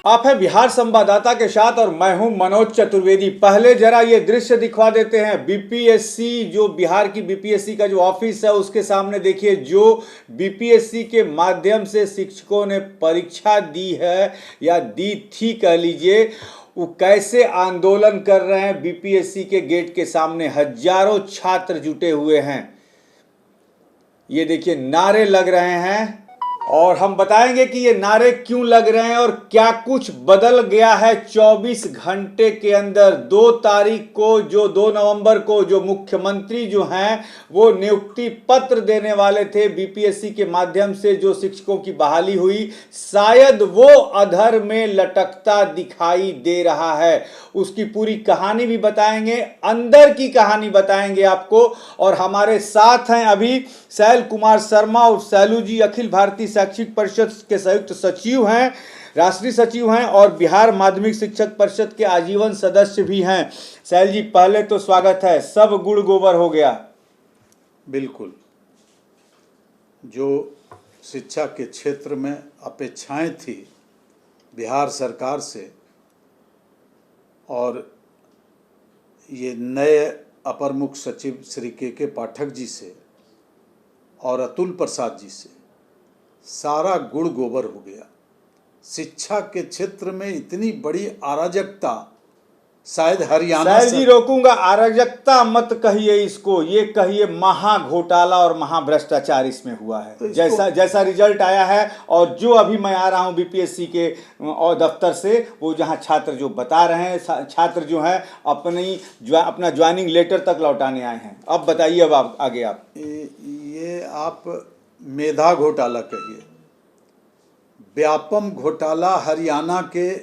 आप हैं बिहार संवाददाता के साथ और मैं हूं मनोज चतुर्वेदी। पहले जरा ये दृश्य दिखवा देते हैं। बीपीएससी, जो बिहार की बीपीएससी का जो ऑफिस है उसके सामने देखिए, जो बीपीएससी के माध्यम से शिक्षकों ने परीक्षा दी है या दी थी कह लीजिए, वो कैसे आंदोलन कर रहे हैं। बीपीएससी के गेट के सामने हजारों छात्र जुटे हुए हैं। ये देखिए नारे लग रहे हैं और हम बताएंगे कि ये नारे क्यों लग रहे हैं और क्या कुछ बदल गया है 24 घंटे के अंदर। 2 तारीख को, जो 2 नवंबर को, जो मुख्यमंत्री जो हैं वो नियुक्ति पत्र देने वाले थे बीपीएससी के माध्यम से, जो शिक्षकों की बहाली हुई, शायद वो अधर में लटकता दिखाई दे रहा है। उसकी पूरी कहानी भी बताएंगे, अंदर की कहानी बताएंगे आपको। और हमारे साथ हैं अभी शैल कुमार शर्मा और शैलू जी, अखिल भारतीय शैक्षिक परिषद के संयुक्त सचिव हैं, राष्ट्रीय सचिव हैं और बिहार माध्यमिक शिक्षक परिषद के आजीवन सदस्य भी हैं। शैल जी, पहले तो स्वागत है। सब गुड़ गोबर हो गया। बिल्कुल, जो शिक्षा के क्षेत्र में अपेक्षाएं थी बिहार सरकार से, और ये नए अपर मुख्य सचिव श्री के पाठक जी से और अतुल प्रसाद जी से, सारा गुड़ गोबर हो गया। शिक्षा के क्षेत्र में इतनी बड़ी अराजकता शायद हरियाणा शैल जी रोकूंगा, अराजकता मत कहिए इसको, ये कहिए महा घोटाला और महा भ्रष्टाचार इसमें हुआ है। तो जैसा रिजल्ट आया है और जो अभी मैं आ रहा हूं बीपीएससी के और दफ्तर से, वो जहां छात्र जो बता रहे हैं, छात्र जो हैं अपना ज्वाइनिंग लेटर तक लौटाने आए हैं। अब बताइए, अब आगे आप ये आप मेधा घोटाला कहिए, व्यापम घोटाला, हरियाणा के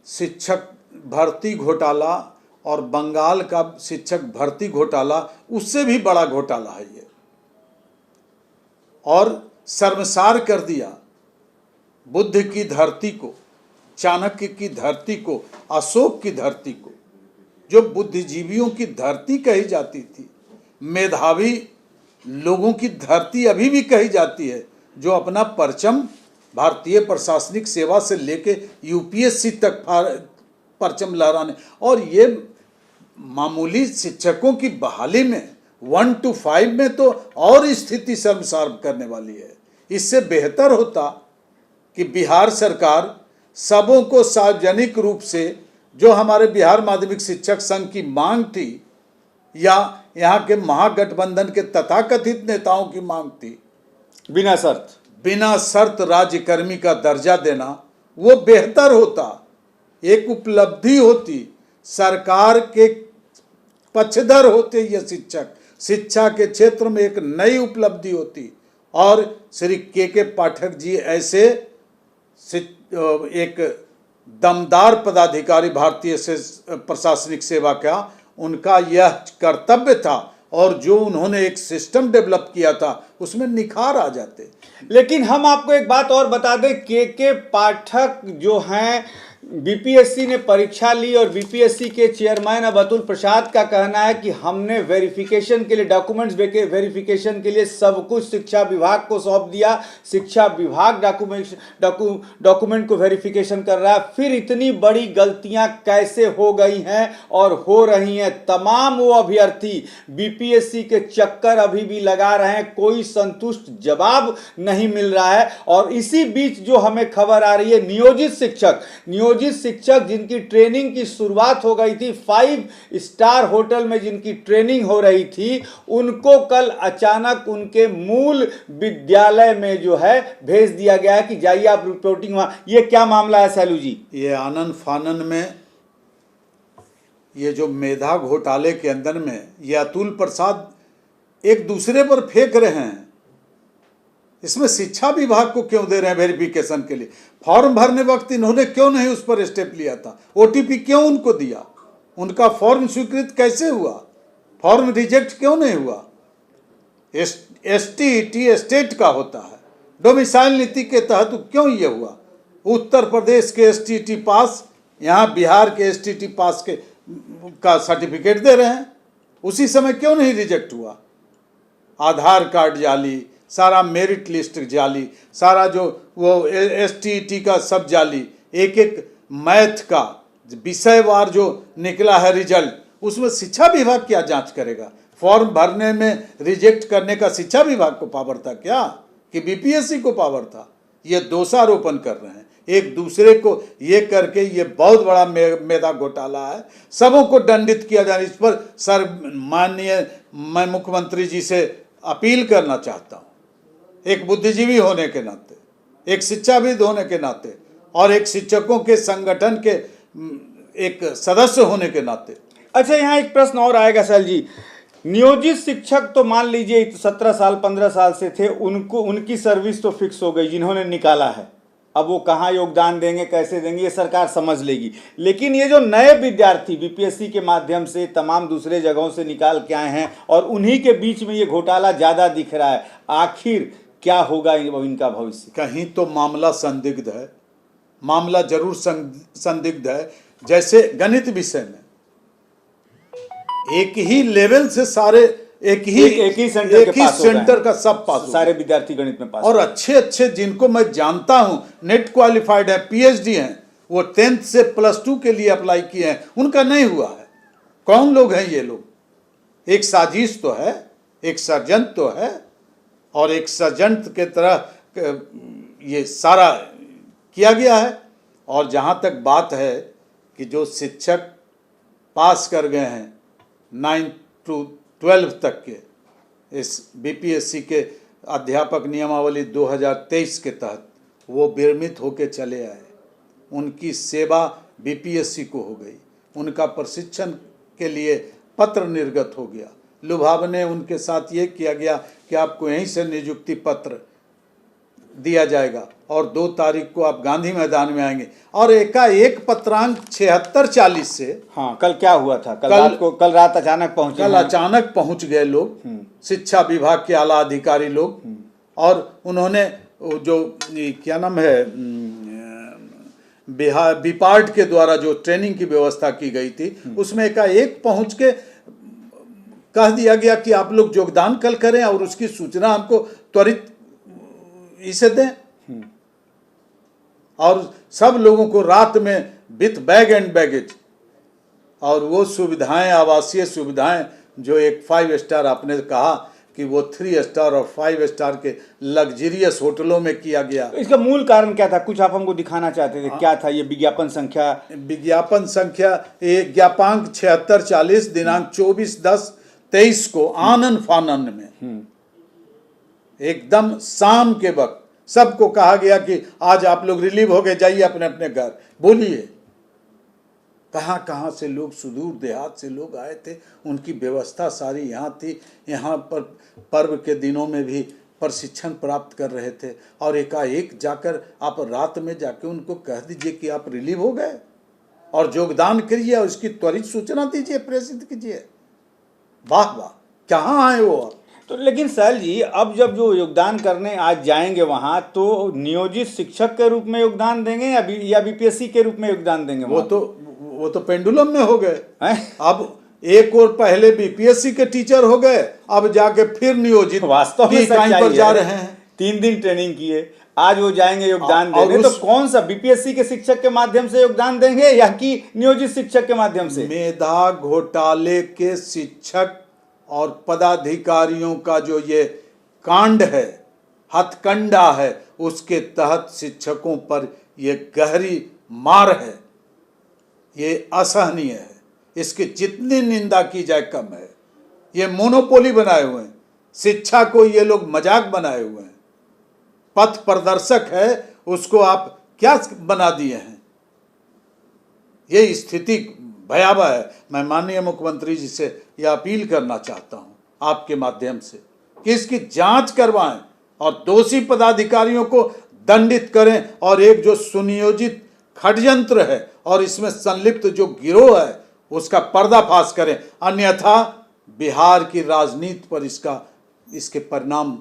शिक्षक भर्ती घोटाला और बंगाल का शिक्षक भर्ती घोटाला, उससे भी बड़ा घोटाला है ये। और शर्मसार कर दिया बुद्ध की धरती को, चाणक्य की धरती को, अशोक की धरती को, जो बुद्धिजीवियों की धरती कही जाती थी, मेधावी लोगों की धरती अभी भी कही जाती है, जो अपना परचम भारतीय प्रशासनिक सेवा से लेके यूपीएससी तक परचम लहराने, और ये मामूली शिक्षकों की बहाली में 1 to 5 में तो और स्थिति शर्मसार करने वाली है। इससे बेहतर होता कि बिहार सरकार सबों को सार्वजनिक रूप से, जो हमारे बिहार माध्यमिक शिक्षक संघ की मांग थी या यहाँ के महागठबंधन के तथाकथित नेताओं की मांग थी, बिना शर्त राज्यकर्मी का दर्जा देना, वो बेहतर होता, एक उपलब्धि होती, सरकार के पक्षधर होते ये शिक्षक, शिक्षा के क्षेत्र में एक नई उपलब्धि होती। और श्री के पाठक जी ऐसे एक दमदार पदाधिकारी भारतीय प्रशासनिक सेवा का, उनका यह कर्तव्य था, और जो उन्होंने एक सिस्टम डेवलप किया था उसमें निखार आ जाते। लेकिन हम आपको एक बात और बता दें, के पाठक जो हैं, बीपीएससी ने परीक्षा ली और बीपीएससी के चेयरमैन अब अतुल प्रसाद का कहना है कि हमने वेरिफिकेशन के लिए, डॉक्यूमेंट्स वेरिफिकेशन के लिए सब कुछ शिक्षा विभाग को सौंप दिया। शिक्षा विभाग डॉक्यूमेंट को वेरिफिकेशन कर रहा है। फिर इतनी बड़ी गलतियां कैसे हो गई हैं और हो रही हैं? तमाम वो अभ्यर्थी बीपीएससी के चक्कर अभी भी लगा रहे हैं, कोई संतुष्ट जवाब नहीं मिल रहा है। और इसी बीच जो हमें खबर आ रही है, नियोजित शिक्षक जिनकी ट्रेनिंग की शुरुआत हो गई थी, 5 स्टार होटल में जिनकी ट्रेनिंग हो रही थी, उनको कल अचानक उनके मूल विद्यालय में जो है भेज दिया गया है कि जाइए आप रिपोर्टिंग वहां। ये क्या मामला है शैलू जी? ये आनन फानन में, ये जो मेधा घोटाले के अंदर में, ये अतुल प्रसाद एक दूसरे पर फेंक रहे हैं। इसमें शिक्षा विभाग को क्यों दे रहे हैं वेरिफिकेशन के लिए? फॉर्म भरने वक्त इन्होंने क्यों नहीं उस पर स्टेप लिया था? ओटीपी क्यों उनको दिया? उनका फॉर्म स्वीकृत कैसे हुआ? फॉर्म रिजेक्ट क्यों नहीं हुआ? एसटीईटी स्टेट का होता है, डोमिसाइल नीति के तहत क्यों ये हुआ? उत्तर प्रदेश के एसटीईटी पास, यहाँ बिहार के एसटीईटी पास का सर्टिफिकेट दे रहे हैं, उसी समय क्यों नहीं रिजेक्ट हुआ? आधार कार्ड जाली, सारा मेरिट लिस्ट जाली, सारा जो वो एसटीईटी का सब जाली, एक एक मैथ का विषयवार जो निकला है रिजल्ट, उसमें शिक्षा विभाग क्या जांच करेगा? फॉर्म भरने में रिजेक्ट करने का शिक्षा विभाग को पावर था क्या, कि बीपीएससी को पावर था? ये दोषारोपण कर रहे हैं एक दूसरे को, ये करके ये बहुत बड़ा मेधा घोटाला है। सबों को दंडित किया जाए। इस पर सर माननीय मैं मुख्यमंत्री जी से अपील करना चाहता हूँ, एक बुद्धिजीवी होने के नाते, एक शिक्षाविद होने के नाते और एक शिक्षकों के संगठन के एक सदस्य होने के नाते। अच्छा, यहाँ एक प्रश्न और आएगा सर जी। नियोजित शिक्षक तो मान लीजिए 17 साल 15 साल से थे, उनको उनकी सर्विस तो फिक्स हो गई जिन्होंने निकाला है। अब वो कहाँ योगदान देंगे, कैसे देंगे, ये सरकार समझ लेगी। लेकिन ये जो नए विद्यार्थी बीपीएससी के माध्यम से तमाम दूसरे जगहों से निकाल के आए हैं और उन्हीं के बीच में ये घोटाला ज़्यादा दिख रहा है, आखिर क्या होगा इनका भविष्य? कहीं तो मामला संदिग्ध है, मामला जरूर संदिग्ध है। जैसे गणित विषय में एक ही लेवल से सारे एक ही सेंटर का सब पास, सारे विद्यार्थी गणित में पास, और अच्छे अच्छे जिनको मैं जानता हूं नेट क्वालिफाइड है, पीएचडी हैं, वो 10th से +2 के लिए अप्लाई किए हैं, उनका नहीं हुआ है। कौन लोग हैं ये लोग? एक साजिश तो है, एक षड्यंत्र तो है, और एक षड्यंत्र के तरह ये सारा किया गया है। और जहां तक बात है कि जो शिक्षक पास कर गए हैं 9 to 12 तक के इस बीपीएससी के अध्यापक नियमावली 2023 के तहत, वो विरमित होकर चले आए। उनकी सेवा बीपीएससी को हो गई, उनका प्रशिक्षण के लिए पत्र निर्गत हो गया। लुभावने उनके साथ ये किया गया कि आपको यहीं से नियुक्ति पत्र दिया जाएगा और 2 तारीख को आप गांधी मैदान में आएंगे। और एकाएक पत्रांक 76-40 से, हाँ कल क्या हुआ था, कल रात अचानक पहुंचे, कल अचानक पहुंच गए लोग, शिक्षा विभाग के आला अधिकारी लोग, और उन्होंने जो क्या नाम है बिहार बीपार्ट के द्वारा जो ट्रेनिंग की व्यवस्था की गई थी, उसमें एकाएक पहुंच के कह दिया गया कि आप लोग योगदान कल करें और उसकी सूचना हमको त्वरित इसे दें। और सब लोगों को रात में विथ बैग एंड बैगेज, और वो सुविधाएं, आवासीय सुविधाएं जो एक 5 स्टार आपने कहा कि वो 3 स्टार और 5 स्टार के लग्जरियस होटलों में किया गया। इसका मूल कारण क्या था, कुछ आप हमको दिखाना चाहते थे? क्या था ये विज्ञापन संख्या? विज्ञापन संख्या ज्ञापांक 76-40 दिनांक 24/10/23 को आनन फानन में एकदम शाम के वक्त सबको कहा गया कि आज आप लोग रिलीव हो गए, जाइए अपने अपने घर। बोलिए कहाँ कहाँ से लोग, सुदूर देहात से लोग आए थे, उनकी व्यवस्था सारी यहाँ थी। यहाँ पर पर्व के दिनों में भी प्रशिक्षण प्राप्त कर रहे थे, और एकाएक जाकर आप रात में जाके उनको कह दीजिए कि आप रिलीव हो गए और योगदान करिए और इसकी त्वरित सूचना दीजिए, प्रेषित कीजिए। वाह वाह, कहाँ आए वो आप? तो लेकिन सर जी, अब जब जो योगदान करने आज जाएंगे वहां, तो नियोजित शिक्षक के रूप में योगदान देंगे या बीपीएससी के रूप में योगदान देंगे? वो तो पेंडुलम में हो गए। अब एक और पहले बीपीएससी के टीचर हो गए, अब जाके फिर नियोजित वास्तव में पर जा रहे हैं। 3 दिन ट्रेनिंग किए, आज वो जाएंगे योगदान देने। तो कौन सा, बीपीएससी के शिक्षक के माध्यम से योगदान देंगे या कि नियोजित शिक्षक के माध्यम से? मेधा घोटाले के शिक्षक और पदाधिकारियों का जो ये कांड है, हथकंडा है, उसके तहत शिक्षकों पर ये गहरी मार है, ये असहनीय है। इसकी जितनी निंदा की जाए कम है। ये मोनोपोली बनाए हुए हैं, शिक्षा को ये लोग मजाक बनाए हुए हैं। पथ प्रदर्शक है, उसको आप क्या बना दिए हैं? ये स्थिति भयावह है। मैं माननीय मुख्यमंत्री जी से यह अपील करना चाहता हूं आपके माध्यम से कि इसकी जांच करवाएं और दोषी पदाधिकारियों को दंडित करें, और एक जो सुनियोजित षड्यंत्र है और इसमें संलिप्त जो गिरोह है उसका पर्दाफाश करें। अन्यथा बिहार की राजनीति पर इसके परिणाम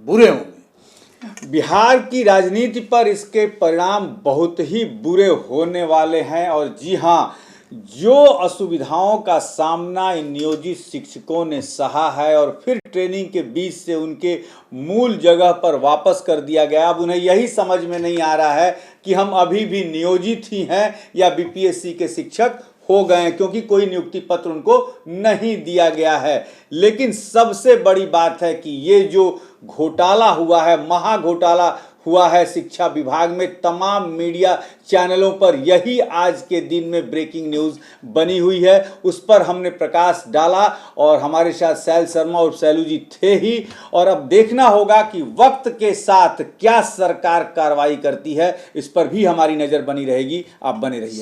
बुरे होंगे। बिहार की राजनीति पर इसके परिणाम बहुत ही बुरे होने वाले हैं। और जी हाँ, जो असुविधाओं का सामना इन नियोजित शिक्षकों ने सहा है और फिर ट्रेनिंग के बीच से उनके मूल जगह पर वापस कर दिया गया, अब उन्हें यही समझ में नहीं आ रहा है कि हम अभी भी नियोजित ही हैं या बीपीएससी के शिक्षक हो गए हैं, क्योंकि कोई नियुक्ति पत्र उनको नहीं दिया गया है। लेकिन सबसे बड़ी बात है कि ये जो घोटाला हुआ है, महा घोटाला हुआ है शिक्षा विभाग में, तमाम मीडिया चैनलों पर यही आज के दिन में ब्रेकिंग न्यूज़ बनी हुई है। उस पर हमने प्रकाश डाला और हमारे साथ सैल शर्मा और सैलू जी थे ही। और अब देखना होगा कि वक्त के साथ क्या सरकार कार्रवाई करती है, इस पर भी हमारी नज़र बनी रहेगी। आप बने रहिए।